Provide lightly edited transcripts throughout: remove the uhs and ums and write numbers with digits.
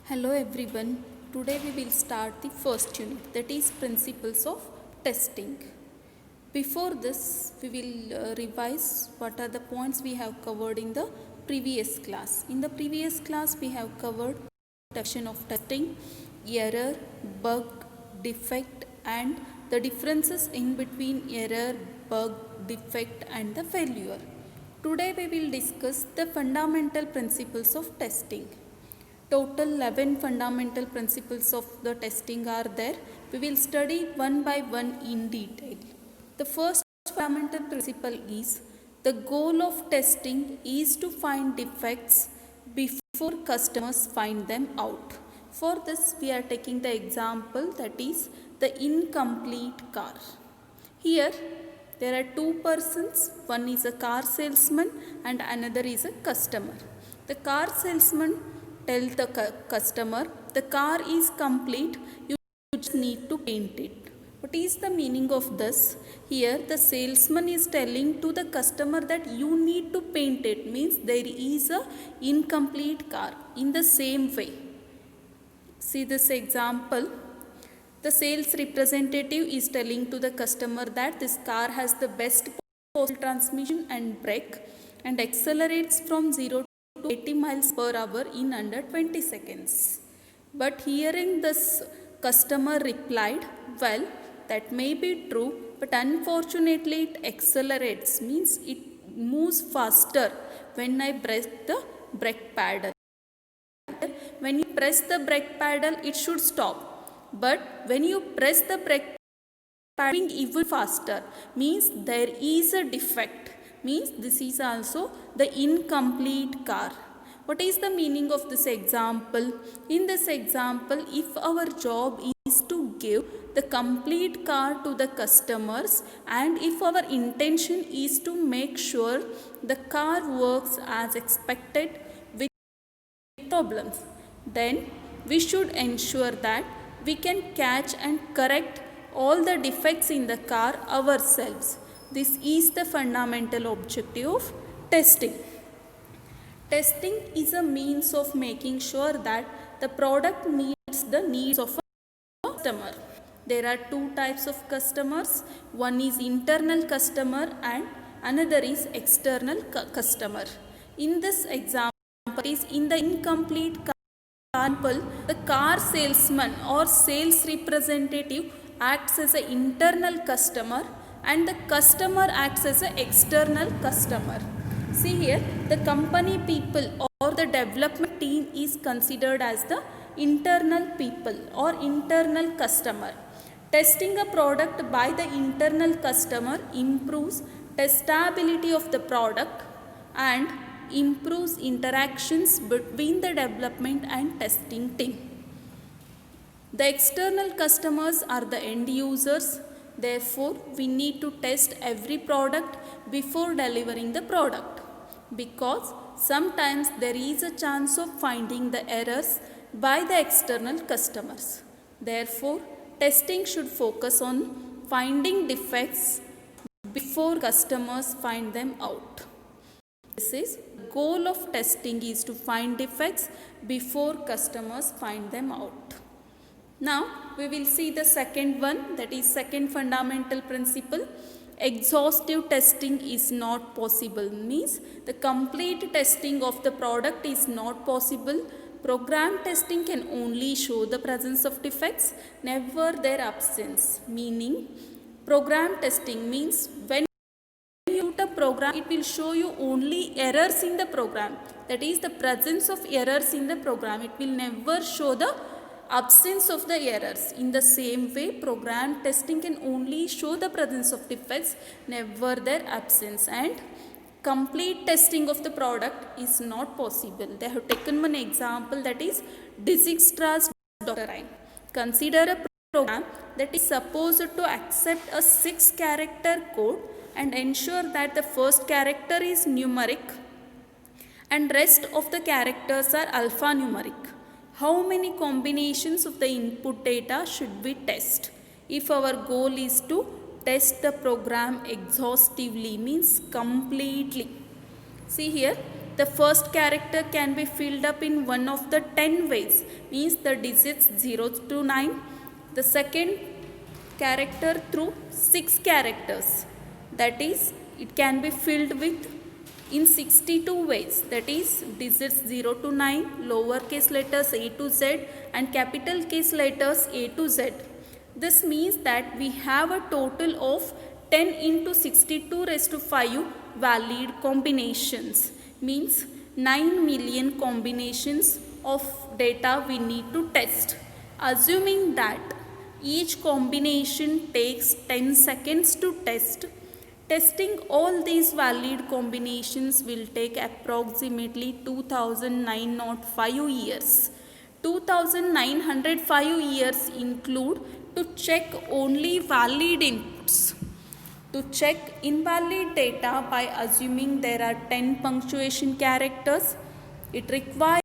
Hello everyone. Today we will start the first unit, that is principles of testing. Before this we will revise what are the points we have covered in the previous class. In the previous class we have covered definition of testing, error, bug, defect and the differences in between error, bug, defect and the failure. Today we will discuss the fundamental principles of testing. Total 11 fundamental principles of the testing are there. We will study one by one in detail. The first fundamental principle is the goal of testing is to find defects before customers find them out. For this we are taking the example, that is the incomplete car. Here there are two persons, one is a car salesman and another is a customer. The car salesman tells the customer, the car is complete, you just need to paint it. What is the meaning of this? Here the salesman is telling to the customer that you need to paint it, means there is a incomplete car. In the same way, see this example, the sales representative is telling to the customer that this car has the best possible transmission and brake and accelerates from 0 to 80 miles per hour in under 20 seconds. But hearing this, customer replied, well, that may be true, but unfortunately it accelerates, means it moves faster when I press the brake pedal. When you press the brake pedal, it should stop. But when you press the brake pedal, even faster, means there is a defect, means this is also the incomplete car. What is the meaning of this example? In this example, if our job is to give the complete car to the customers and if our intention is to make sure the car works as expected with problems, then we should ensure that we can catch and correct all the defects in the car ourselves. This is the fundamental objective of testing. Testing is a means of making sure that the product meets the needs of a customer. There are two types of customers. One is internal customer and another is external customer. In this example, is in the incomplete example, the car salesman or sales representative acts as an internal customer and the customer acts as an external customer. See here, the company people or the development team is considered as the internal people or internal customer. Testing a product by the internal customer improves testability of the product and improves interactions between the development and testing team. The external customers are the end users. Therefore, we need to test every product before delivering the product, because sometimes there is a chance of finding the errors by the external customers. Therefore, testing should focus on finding defects before customers find them out. This is the goal of testing, is to find defects before customers find them out. Now we will see the second one, that is second fundamental principle. Exhaustive testing is not possible, means the complete testing of the product is not possible. Program testing can only show the presence of defects, never their absence. Meaning, program testing means when you put a program, it will show you only errors in the program, that is the presence of errors in the program. It will never show the absence of the errors. In the same way, program testing can only show the presence of defects, never their absence, and complete testing of the product is not possible. They have taken one example, that is Dijkstra's doctrine. Consider a program that is supposed to accept a 6-character code and ensure that the first character is numeric and rest of the characters are alphanumeric. How many combinations of the input data should we test? If our goal is to test the program exhaustively, means completely. See here, The first character can be filled up in one of the 10 ways, means the digits 0 to 9. The second character through 6 characters, that is it can be filled with in 62 ways, that is digits 0 to 9, lowercase letters a to z and capital case letters a to z. This means that we have a total of 10 into 62 raised to 5 valid combinations, means 9 million combinations of data we need to test. Assuming that each combination takes 10 seconds to test, testing all these valid combinations will take approximately 2905 years. 2905 years include to check only valid inputs. To check invalid data by assuming there are 10 punctuation characters, it requires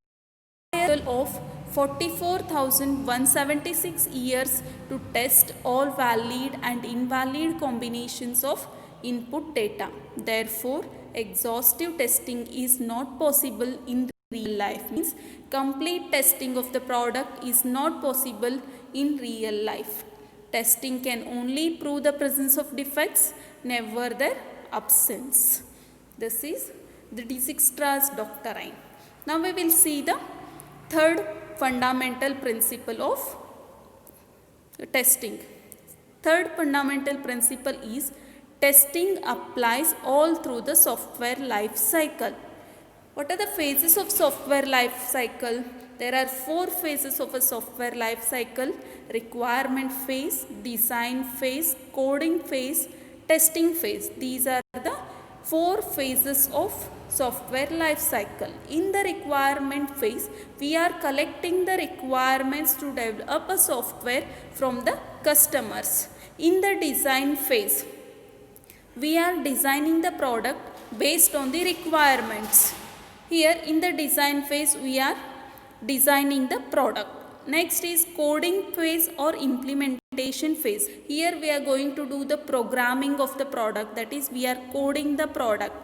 a total of 44,176 years to test all valid and invalid combinations of input data. Therefore, exhaustive testing is not possible in real life, means complete testing of the product is not possible in real life. Testing can only prove the presence of defects, never their absence. This is the Dijkstra's doctrine. Now we will see the third fundamental principle of testing. Third fundamental principle is testing applies all through the software life cycle. What are the phases of software life cycle? There are 4 phases of a software life cycle: requirement phase, design phase, coding phase, testing phase. These are the 4 phases of software life cycle. In the requirement phase, we are collecting the requirements to develop a software from the customers. In the design phase, we are designing the product based on the requirements. Here in the design phase, we are designing the product. Next is coding phase or implementation phase. Here we are going to do the programming of the product, that is we are coding the product.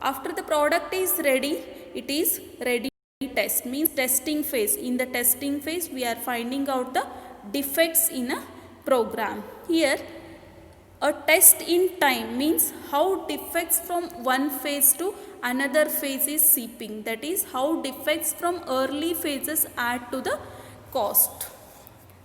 After the product is ready, it is ready to test, means testing phase. In the testing phase, we are finding out the defects in a program. Here a test in time means how defects from one phase to another phase is seeping, that is how defects from early phases add to the cost.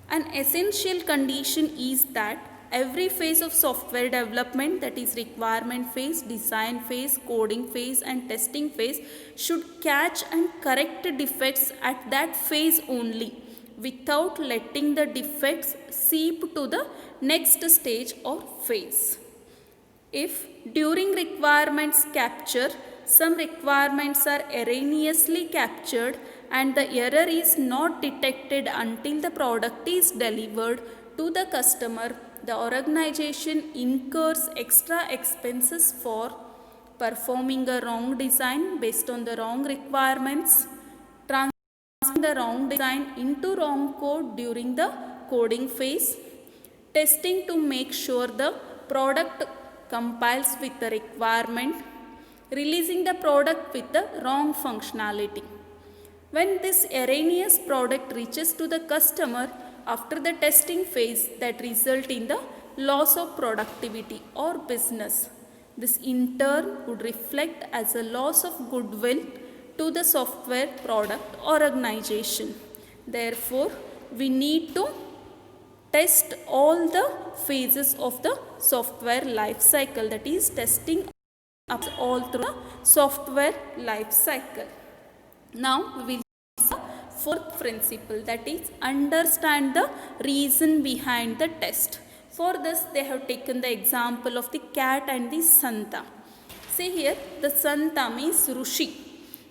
An essential condition is that every phase of software development, that is requirement phase, design phase, coding phase and testing phase, should catch and correct defects at that phase only, without letting the defects seep to the next stage or phase. If during requirements capture, some requirements are erroneously captured and the error is not detected until the product is delivered to the customer, the organization incurs extra expenses for performing a wrong design based on the wrong requirements, transferring the wrong design into wrong code during the coding phase, testing to make sure the product compiles with the requirement, releasing the product with the wrong functionality. When this erroneous product reaches to the customer after the testing phase, that result in the loss of productivity or business. This in turn would reflect as a loss of goodwill to the software product or organization. Therefore, we need to test all the phases of the software life cycle, that is testing up all through the software life cycle. Now we will see the fourth principle, that is understand the reason behind the test. For this they have taken the example of the cat and the Santa. See here, the Santa means Rushi.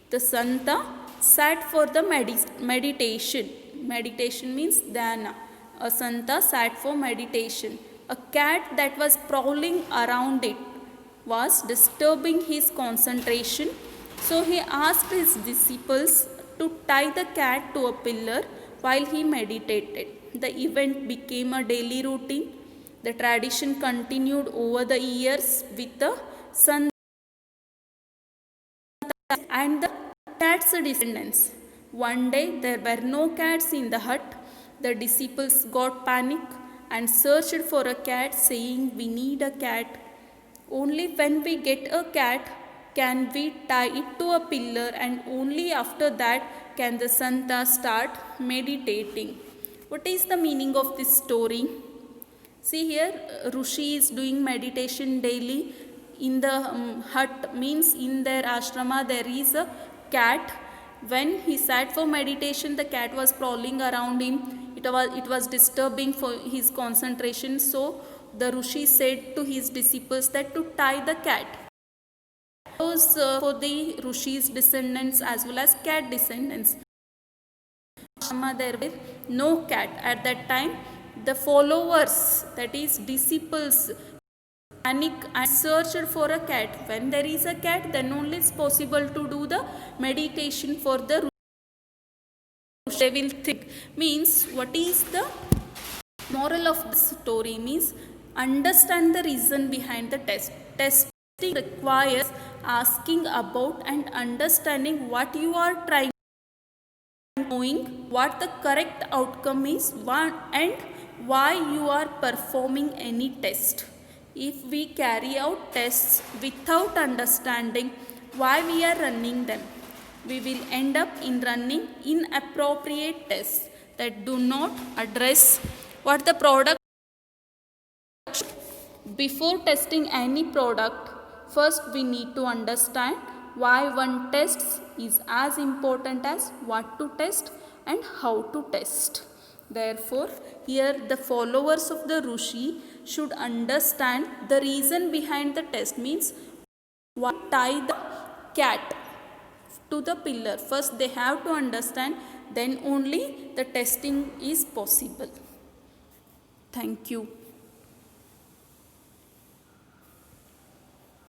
The Santa sat for the meditation. Meditation means dhyana. A Santa sat for meditation. A cat that was prowling around it was disturbing his concentration. So he asked his disciples to tie the cat to a pillar while he meditated. The event became a daily routine. The tradition continued over the years with the Santa and the cat's descendants. One day there were no cats in the hut. The disciples got panic and searched for a cat, saying, "We need a cat. Only when we get a cat can we tie it to a pillar, and only after that can the Santa start meditating." What is the meaning of this story? See here, Rishi is doing meditation daily in the hut, means in their ashrama there is a cat. When he sat for meditation, the cat was prowling around him. It was disturbing for his concentration. So the Rishi said to his disciples that to tie the cat. Those for the Rishi's descendants as well as cat descendants. There were no cat at that time. The followers, that is disciples, panic and searched for a cat. When there is a cat, then only it's possible to do the meditation for the Rishi. They will think. Means, what is the moral of the story? Means, understand the reason behind the test. Testing requires asking about and understanding what you are trying, knowing what the correct outcome is, and why you are performing any test. If we carry out tests without understanding why we are running them, we will end up in running inappropriate tests that do not address what the product. Before testing any product, first we need to understand why one test is as important as what to test and how to test. Therefore, here the followers of the Rishi should understand the reason behind the test. Means, why tie the cat to the pillar. First they have to understand, then only the testing is possible. Thank you.